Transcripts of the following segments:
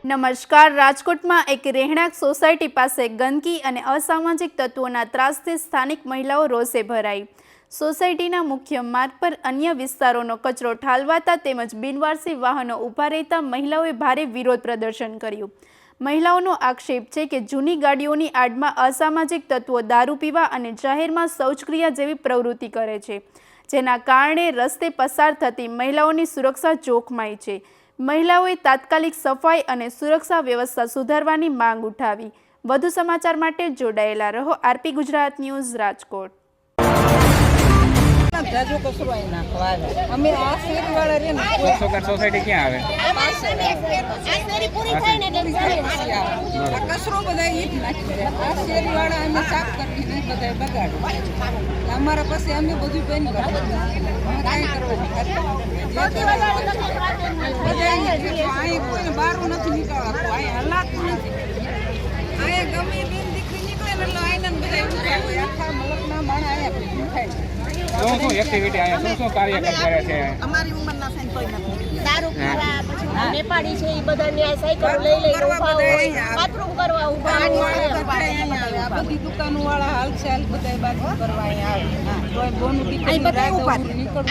નમસ્કાર. રાજકોટમાં એક રહેણાંક સોસાયટી પાસે ગંદકી અને અસામાજિક તત્વોના ત્રાસથી સ્થાનિક મહિલાઓ રોષે ભરાઈ. સોસાયટીના મુખ્ય માર્ગ પર અન્ય વિસ્તારોનો કચરો ઠાલવાતા તેમજ બિનવારસી વાહનો ઊભા રહેતા મહિલાઓએ ભારે વિરોધ પ્રદર્શન કર્યું. મહિલાઓનો આક્ષેપ છે કે જૂની ગાડીઓની આડમાં અસામાજિક તત્વો દારૂ પીવા અને જાહેરમાં શૌચક્રિયા જેવી પ્રવૃત્તિ કરે છે, જેના કારણે રસ્તે પસાર થતી મહિલાઓની સુરક્ષા જોખમાય છે. મહિલાઓએ તાત્કાલિક સફાઈ અને સુરક્ષા વ્યવસ્થા સુધારવાની માંગ ઉઠાવી. વધુ સમાચાર માટે જોડાયેલા રહો આરપી ગુજરાત ન્યૂઝ રાજકોટ. અમે આ શેરીવાળા રે ને સોસાયટી ક્યાં આ કચરો બધા ઈ જ નાખી દે. આ શેરીવાળા અમે સાફ કરીને બધા બગાડે. અમારા પાસે અમે બધું બંધ કરી કાંઈ કરવાનું કોઈને બારું નથી નીકળવાનું. અહીંયા હલાતું નથી. અહીંયા ગમે બેન દીકરી નીકળે ને એટલે આઈને બધા હોય. આખા મલકના માણા અહીંયા થાય. શું એક્ટિવિટી અહીંયા શું કાર્ય કરે છે? અમારી ઉંમરના સાઈન કોઈ નથી. દારૂ પીવા પછી નેપાળી છે એ બધા ન્યાય સાયકલ લઈ લઈને ઊભા હોય, બાથરૂમ કરવા ઊભા હોય. આ બધી દુકાનો વાળા હાલચાલ બધા બાથરૂમ કરવા અહીંયા આવે. કોઈ બોનું દીકરી બધા ઊભા નીકળવું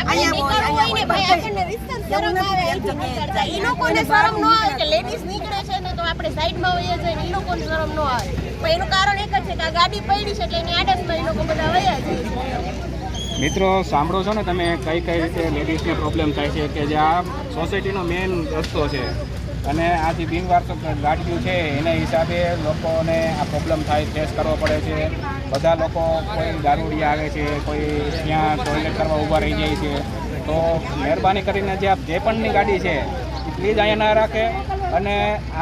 હોય ને ભાઈ આપણને રિસ્તર શરમ આવે અહીંથી નીકળતા. ઈ લોકોને શરમ ન આવે કે લેડીઝ નીકળે છે ને તો આપણે સાઈડમાં હોઈએ જઈને ઈ લોકોને શરમ ન આવે. પણ એનું કારણ એક જ છે કે આ ગાડી પડી છે એટલે એની આડતમાં ઈ લોકો બધા વયા જાય. મિત્રો સાંભળો છો ને તમે કઈ કઈ રીતે લેડીઝને પ્રોબ્લેમ થાય છે કે જે આ સોસાયટીનો મેઇન રસ્તો છે અને આ જે બિનવારસો ગાડીઓ છે એના હિસાબે લોકોને આ પ્રોબ્લેમ થાય ફેસ કરવો પડે છે. બધા લોકો કોઈ દારૂડિયા આવે છે, કોઈ ત્યાં ટોયલેટ કરવા ઊભા રહી જાય છે. તો મહેરબાની કરીને જે પણની ગાડી છે એ પ્લીઝ અહીંયા ના રાખે અને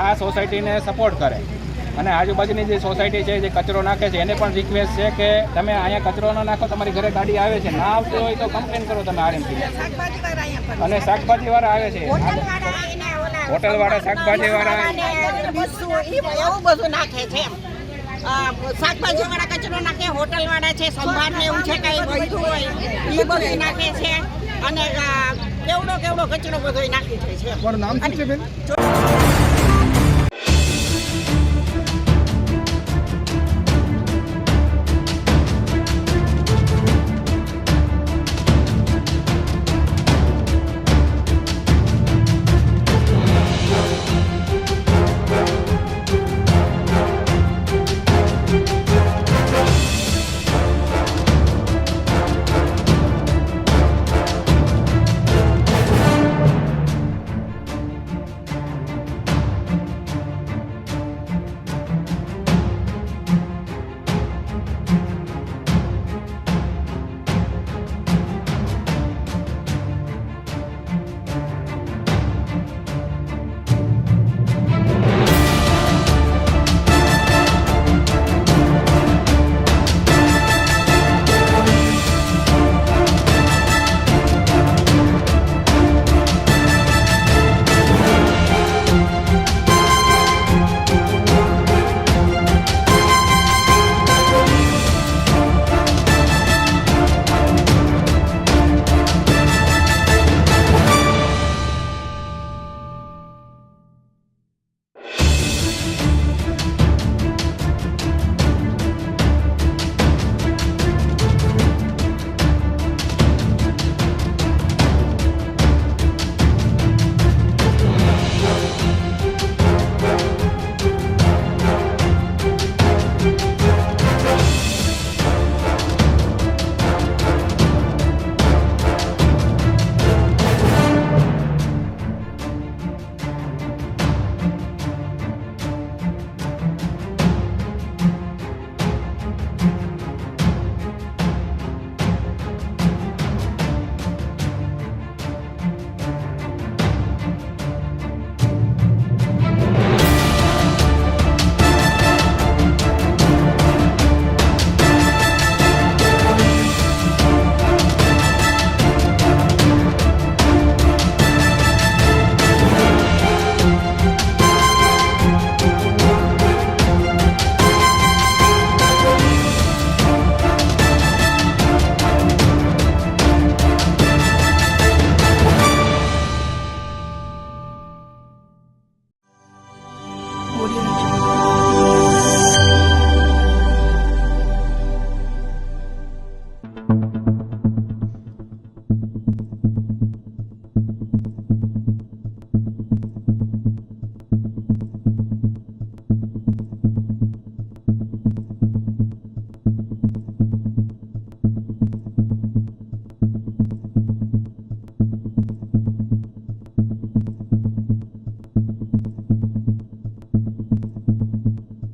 આ સોસાયટીને સપોર્ટ કરે. અને આજુબાજુની જે સોસાયટી છે જે કચરો નાખે છે એને પણ રિક્વેસ્ટ છે કે તમે અહીંયા કચરો ન નાખો, તમારી ઘરે ગાડી આવે છે, ના આવતી હોય તો કમ્પ્લેન કરો તમે આરએમપી. અને શાકભાજીવાળા આવે છે, હોટલવાળા, શાકભાજીવાળા એવું બધું નાખે છે. શાકભાજીવાળા કચરો નાખે, હોટલવાળા છે, સંભાર ને એવું છે કઈ બધું હોય એ બધું નાખે છે. અને કેવડો કચરો બધો નાખી છે. તમારું નામ શું છે બેન?